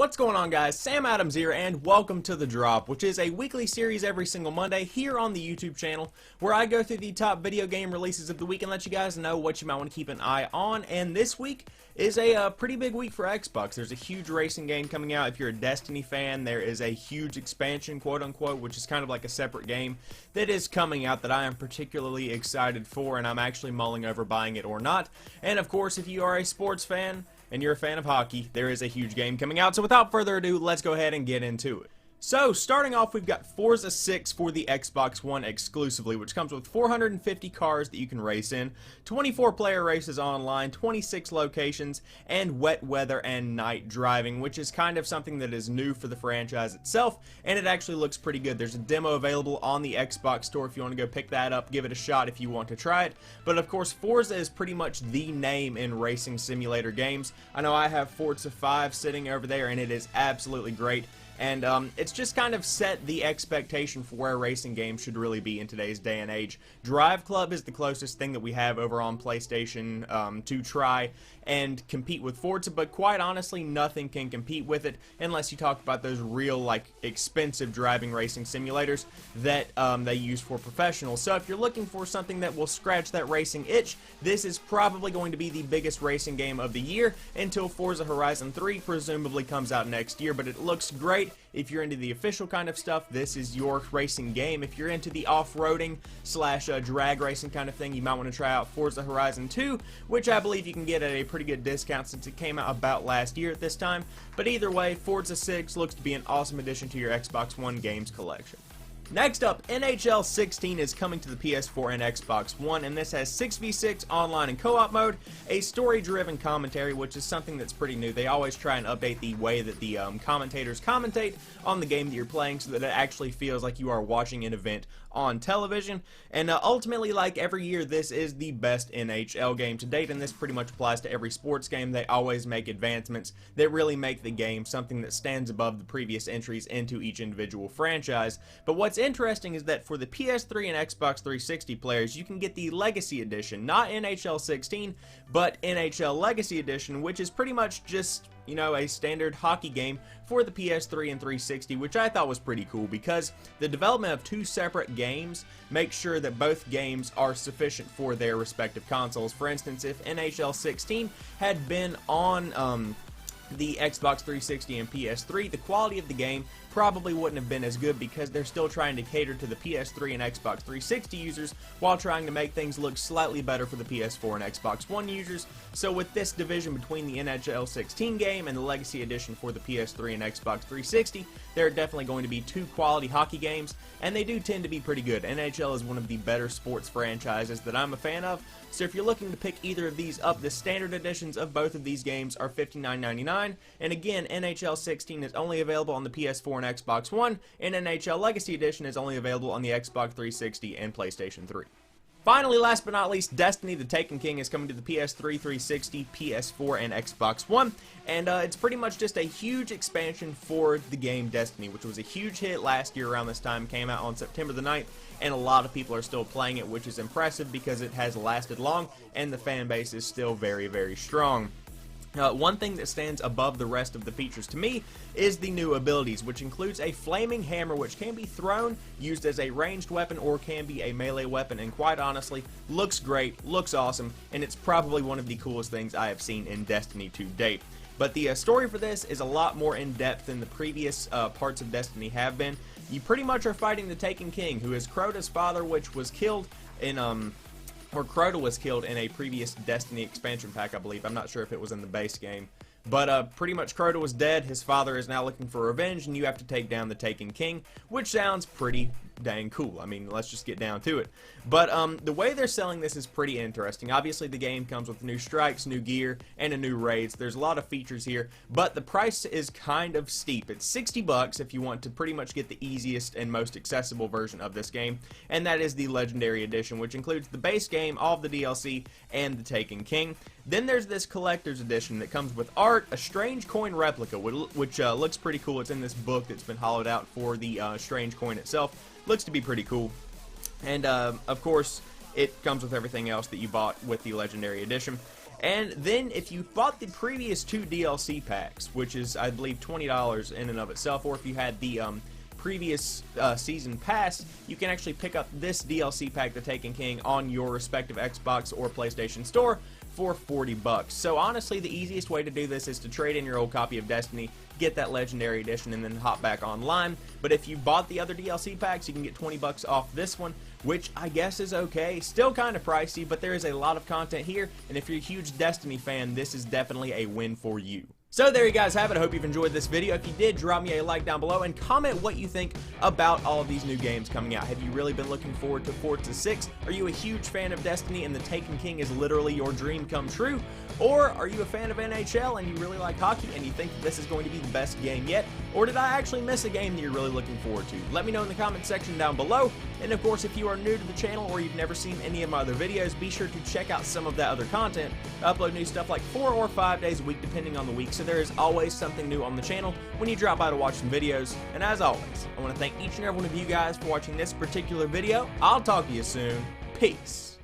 What's going on, guys? Sam Adams here, and welcome to The Drop, which is a weekly series every single Monday here on the YouTube channel, where I go through the top video game releases of the week and let you guys know what you might want to keep an eye on. And this week is a pretty big week for Xbox. There's a huge racing game coming out. If you're a Destiny fan, there is a huge expansion, quote-unquote, which is kind of like a separate game that is coming out that I am particularly excited for, and I'm actually mulling over buying it or not. And, of course, if you are a sports fan, and you're a fan of hockey, there is a huge game coming out. So without further ado, let's go ahead and get into it. So, starting off, we've got Forza 6 for the Xbox One exclusively, which comes with 450 cars that you can race in, 24 player races online, 26 locations, and wet weather and night driving, which is kind of something that is new for the franchise itself, and it actually looks pretty good. There's a demo available on the Xbox store if you want to go pick that up, give it a shot if you want to try it. But of course, Forza is pretty much the name in racing simulator games. I know I have Forza 5 sitting over there, and it is absolutely great. And it's just kind of set the expectation for where racing games should really be in today's day and age. Drive Club is the closest thing that we have over on PlayStation to try and compete with Forza, but quite honestly, nothing can compete with it unless you talk about those real, like, expensive driving racing simulators that they use for professionals. So if you're looking for something that will scratch that racing itch, this is probably going to be the biggest racing game of the year until Forza Horizon 3 presumably comes out next year, but it looks great. If you're into the official kind of stuff, this is your racing game. If you're into the off-roading slash drag racing kind of thing, you might want to try out Forza Horizon 2, which I believe you can get at a pretty good discount since it came out about last year at this time. But either way, Forza 6 looks to be an awesome addition to your Xbox One games collection. Next up, NHL 16 is coming to the PS4 and Xbox One, and this has 6v6 online and co-op mode, a story-driven commentary, which is something that's pretty new. They always try and update the way that the commentators commentate on the game that you're playing so that it actually feels like you are watching an event on television. And ultimately, like every year, this is the best NHL game to date, and this pretty much applies to every sports game. They always make advancements that really make the game something that stands above the previous entries into each individual franchise. But what's interesting is that for the PS3 and Xbox 360 players, you can get the Legacy Edition, not NHL 16, but NHL Legacy Edition, which is pretty much just, you know, a standard hockey game for the PS3 and 360, which I thought was pretty cool because the development of two separate games makes sure that both games are sufficient for their respective consoles. For instance, if NHL 16 had been on the Xbox 360 and PS3, the quality of the game probably wouldn't have been as good because they're still trying to cater to the PS3 and Xbox 360 users while trying to make things look slightly better for the PS4 and Xbox One users. So with this division between the NHL 16 game and the Legacy Edition for the PS3 and Xbox 360, there are definitely going to be two quality hockey games, and they do tend to be pretty good. NHL is one of the better sports franchises that I'm a fan of, so if you're looking to pick either of these up, the standard editions of both of these games are $59.99, and again, NHL 16 is only available on the PS4 and Xbox One, and NHL Legacy Edition is only available on the Xbox 360 and PlayStation 3. Finally, last but not least, Destiny the Taken King is coming to the PS3, 360, PS4, and Xbox One, and it's pretty much just a huge expansion for the game Destiny, which was a huge hit last year around this time, came out on September the 9th, and a lot of people are still playing it, which is impressive because it has lasted long, and the fan base is still very, very strong. One thing that stands above the rest of the features to me is the new abilities, which includes a flaming hammer which can be thrown, used as a ranged weapon, or can be a melee weapon, and quite honestly, looks great, looks awesome, and it's probably one of the coolest things I have seen in Destiny to date. But the story for this is a lot more in-depth than the previous parts of Destiny have been. You pretty much are fighting the Taken King, who is Crota's father, which was killed in, Crota was killed in a previous Destiny expansion pack, I believe. I'm not sure if it was in the base game. But pretty much Crota was dead, his father is now looking for revenge, and you have to take down the Taken King, which sounds pretty dang cool. I mean, let's just get down to it. But the way they're selling this is pretty interesting. Obviously, the game comes with new strikes, new gear, and a new raids. There's a lot of features here, but the price is kind of steep. It's $60 if you want to pretty much get the easiest and most accessible version of this game, and that is the Legendary Edition, which includes the base game, all of the DLC, and the Taken King. Then there's this Collector's Edition that comes with art, a strange coin replica, which looks pretty cool. It's in this book that's been hollowed out for the strange coin itself. Looks to be pretty cool. And, of course, it comes with everything else that you bought with the Legendary Edition. And then if you bought the previous 2 DLC packs, which is I believe $20 in and of itself, or if you had the previous season pass, you can actually pick up this DLC pack, The Taken King, on your respective Xbox or PlayStation store for $40. So honestly, the easiest way to do this is to trade in your old copy of Destiny, get that Legendary Edition, and then hop back online. But if you bought the other DLC packs, you can get $20 off this one, which I guess is okay. Still kind of pricey, but there is a lot of content here, and if you're a huge Destiny fan, this is definitely a win for you. So there you guys have it. I hope you've enjoyed this video. If you did, drop me a like down below and comment what you think about all of these new games coming out. Have you really been looking forward to Forza 6? Are you a huge fan of Destiny and The Taken King is literally your dream come true? Or are you a fan of NHL and you really like hockey and you think this is going to be the best game yet? Or did I actually miss a game that you're really looking forward to? Let me know in the comment section down below. And of course, if you are new to the channel or you've never seen any of my other videos, be sure to check out some of that other content. I upload new stuff like 4 or 5 days a week depending on the week, so there is always something new on the channel when you drop by to watch some videos. And as always, I want to thank each and every one of you guys for watching this particular video. I'll talk to you soon. Peace.